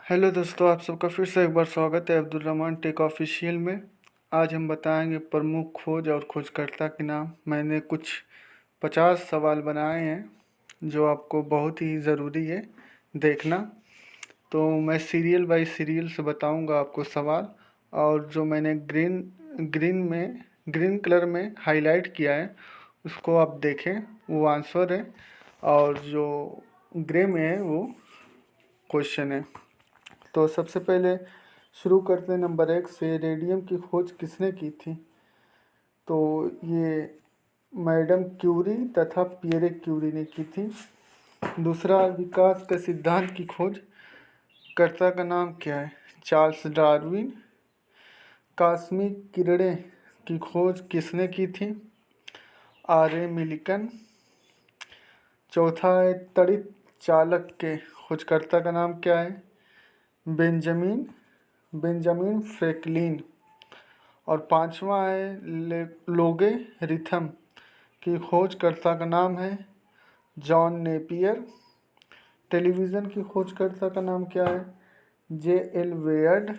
Hello दोस्तों, आप सबका फिर से एक बार स्वागत है अब्दुल रहमान टेक ऑफिशियल में। आज हम बताएंगे प्रमुख खोज और खोजकर्ता के नाम। मैंने कुछ 50 सवाल बनाए हैं जो आपको बहुत ही ज़रूरी है देखना। तो मैं सीरियल बाय सीरियल से बताऊंगा आपको सवाल, और जो मैंने ग्रीन कलर में हाईलाइट किया है उसको आप देखें, वो आंसर है, और जो ग्रे में है वो क्वेश्चन है। तो सबसे पहले शुरू करते हैं नंबर 1 से। रेडियम की खोज किसने की थी? तो ये मैडम क्यूरी तथा पियरे क्यूरी ने की थी। दूसरा, विकास के सिद्धांत की खोज कर्ता का नाम क्या है? Charles Darwin. कॉस्मिक किरणें की खोज किसने की थी? R A Millikan. चौथा है, तड़ित चालक के खोजकर्ता का नाम क्या है? Benjamin Benjamin Franklin. और पांचवा है, लोगे रिथम की खोजकर्ता का नाम है जॉन नेपियर। टेलीविज़न की खोजकर्ता का नाम क्या है? J L weird.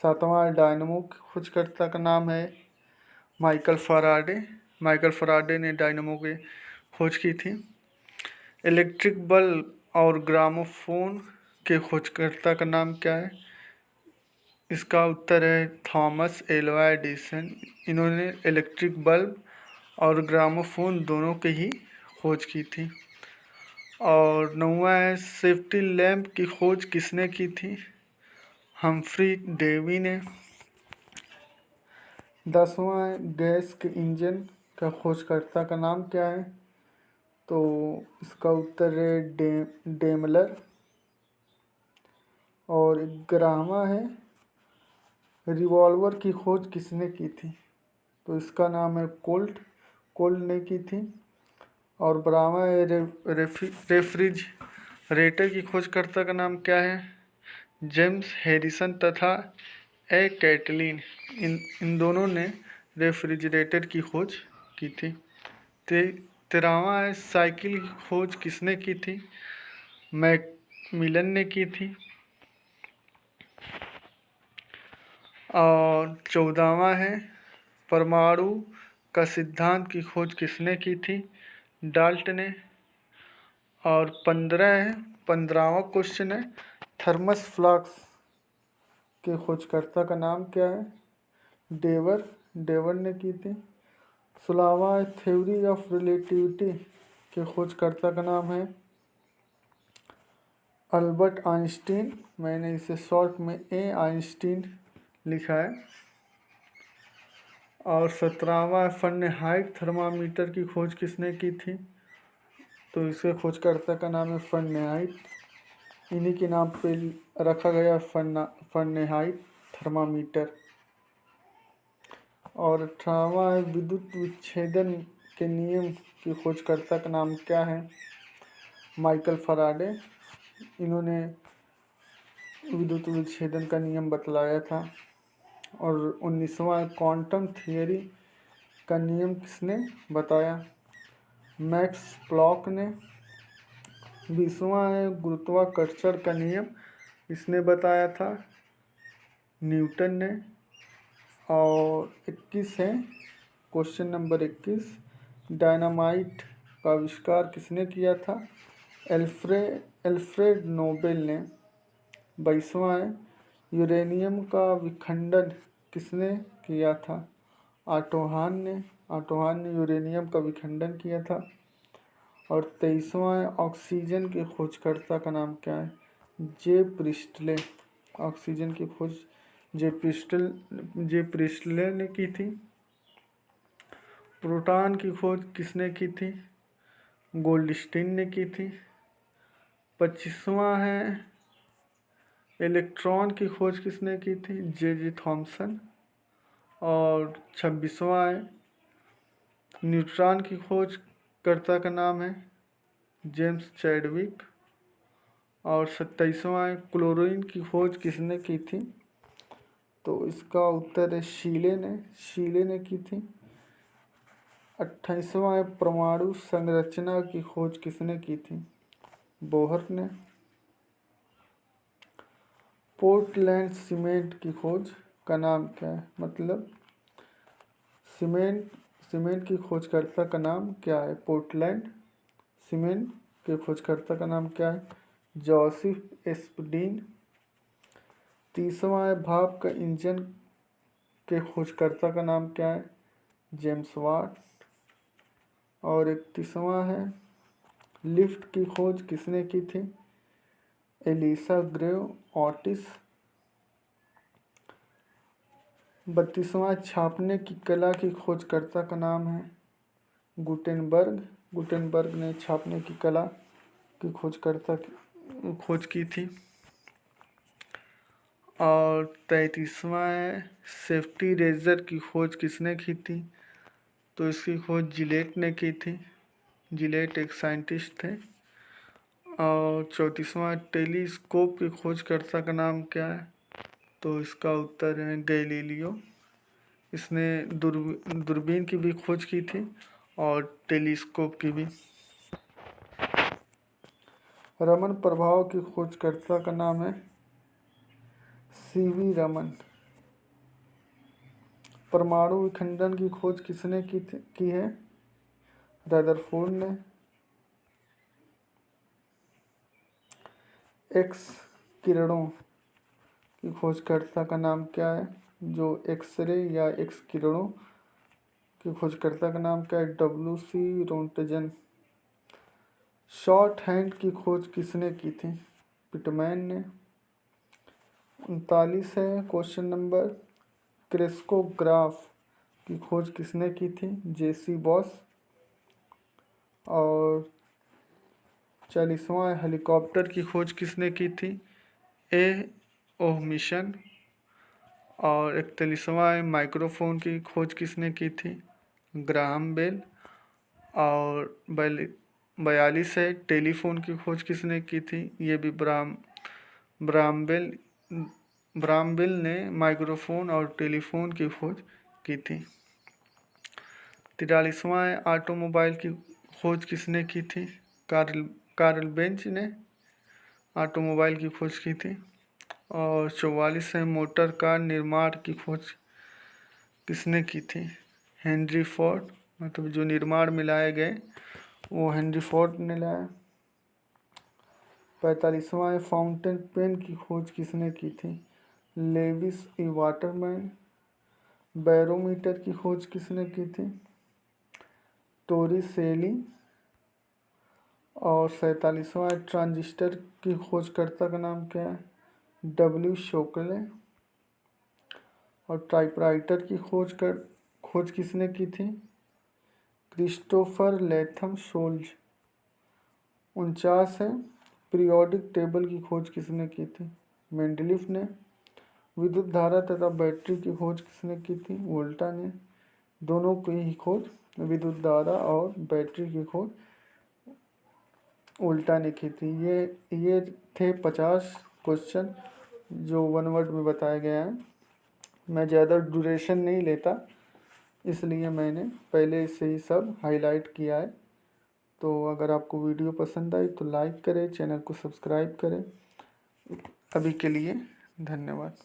सातवां, डायनमो की खोजकर्ता का नाम है माइकल फराडे। माइकल फराडे ने डायनमो की खोज की थी। इलेक्ट्रिक बल्ब और ग्रामोफोन के खोजकर्ता का नाम क्या है? इसका उत्तर है थॉमस एल्वा एडिसन। इन्होंने इलेक्ट्रिक बल्ब और ग्रामोफोन दोनों की ही खोज की थी। और नौवां है, सेफ्टी लैंप की खोज किसने की थी? हम्फ्री डेवी ने। 10वां है, गैस के इंजन का खोजकर्ता का नाम क्या है? तो इसका उत्तर है डेमलर। और 11वां है, रिवॉल्वर की खोज किसने की थी? तो इसका नाम है कोल्ट ने की थी। और 12वां है, रेफ्रिजरेटर की खोजकर्ता का नाम क्या है? जेम्स हैरिसन तथा ए कैटलिन। इन दोनों ने रेफ्रिजरेटर की खोज की थी। 13वां है, साइकिल की खोज किसने की थी? मैकमिलन ने की थी। और 14वां है, परमाणु का सिद्धांत की खोज किसने की थी? डाल्ट ने। और 15वां क्वेश्चन है, थर्मस फ्लास्क के खोजकर्ता का नाम क्या है? डेवर ने की थी। 16वां है, थ्योरी ऑफ रिलेटिविटी के खोजकर्ता का नाम है अल्बर्ट आइंस्टीन। मैंने इसे शॉर्ट में ए आइंस्टीन लिखा है। और 17वां, फ़ारेनहाइट थर्मामीटर की खोज किसने की थी? तो इसके खोजकर्ता का नाम है फ़ारेनहाइट। इन्हीं के नाम पे रखा गया फ़ारेनहाइट थर्मामीटर। और 18वां है, विद्युत विच्छेदन के नियम की खोजकर्ता का नाम क्या है? Michael Faraday. इन्होंने विद्युत विच्छेदन का नियम बतलाया था। और 19वां, क्वांटम थियरी का नियम किसने बताया? मैक्स प्लॉक ने। 20वां है, गुरुत्वाकर्षण का नियम किसने बताया था? न्यूटन ने। और 21 है, क्वेश्चन नंबर 21, डायनामाइट का आविष्कार किसने किया था? एल्फ्रेड नोबेल ने। 22वां है, यूरेनियम का विखंडन किसने किया था? ऑटो हान ने यूरेनियम का विखंडन किया था। और 23वां है, ऑक्सीजन के खोजकर्ता का नाम क्या है? जे प्रिस्टले। ऑक्सीजन की खोज जे प्रिस्टले ने की थी। प्रोटॉन की खोज किसने की थी? गोल्डस्टीन ने की थी। 25वां है, इलेक्ट्रॉन की खोज किसने की थी? J Thomson. और 26वां है, न्यूट्रॉन की खोज कर्ता का नाम है जेम्स चैडविक। और 27वां है, क्लोरीन की खोज किसने की थी? तो इसका उत्तर है शीले ने की थी। 28वां है, परमाणु संरचना की खोज किसने की थी? बोहर ने। पोर्टलैंड सीमेंट की खोज का नाम क्या है? मतलब सीमेंट की खोजकर्ता का नाम क्या है? पोर्टलैंड सीमेंट के खोजकर्ता का नाम क्या है? जोसेफ एस्पडीन। तीसरा है भाप का इंजन के खोजकर्ता का नाम क्या है? James Watt. और 31वां है लिफ्ट की खोज किसने की थी? Elisa grave Ottis. 32वां छापने की कला की खोजकर्ता का नाम है गुटेनबर्ग ने छापने की कला की खोज की थी। और 33वां है सेफ्टी रेजर की खोज किसने की थी? तो इसकी खोज जिलेट ने की थी। जिलेट एक साइंटिस्ट थे। और 34वां टेलीस्कोप की खोजकर्ता का नाम क्या है? तो इसका उत्तर है गैलीलियो। इसने दूरबीन की भी खोज की थी और टेलीस्कोप की भी। रमन प्रभाव की खोजकर्ता का नाम है सीवी रमन। परमाणु विखंडन की खोज किसने की है? रदरफोर्ड ने। एक्स किरणों की खोजकर्ता का नाम क्या है? जो एक्सरे या एक्स किरणों की खोजकर्ता का नाम क्या है? WC Roentgen. शॉर्ट हैंड की खोज किसने की थी? पिटमैन ने। 39 है क्वेश्चन नंबर क्रेस्कोग्राफ की खोज किसने की थी? JC बॉस। और 40वां हेलीकॉप्टर की खोज किसने की थी? ओह मिशन। और 41वां माइक्रोफोन की खोज किसने की थी? Graham Bell. और 42 है टेलीफोन की खोज किसने की थी? ये भी ब्रामबेल ने माइक्रोफोन और टेलीफोन की खोज की थी। 43वां है ऑटोमोबाइल की खोज किसने की थी? कार्ल बेंच ने ऑटोमोबाइल की खोज की थी। और 44 है मोटर कार निर्माण की खोज किसने की थी? Henry Ford. मतलब जो निर्माण में लाए गए वो हेनरी फोर्ड ने लाया। 45वां है फाउंटेन पेन की खोज किसने की थी? लेविस ई वाटरमैन। बैरोमीटर की खोज किसने की थी? टोरिसेली। और 47वां ट्रांजिस्टर की खोजकर्ता का नाम क्या है? W शोकले। और टाइपराइटर की खोज किसने की थी? Christopher Latham Scholz. 49 है पीरियोडिक टेबल की खोज किसने की थी? मेंडलीफ ने। विद्युत धारा तथा बैटरी की खोज किसने की थी? वोल्टा ने। दोनों की ही खोज विद्युत धारा और बैटरी की खोज वोल्टा ने की थी। ये थे 50 क्वेश्चन जो 1 वर्ड में बताया गया है। मैं ज़्यादा ड्यूरेशन नहीं लेता इसलिए मैंने पहले से ही सब हाईलाइट किया है। तो अगर आपको वीडियो पसंद आई तो लाइक करें, चैनल को सब्सक्राइब करें। अभी के लिए धन्यवाद।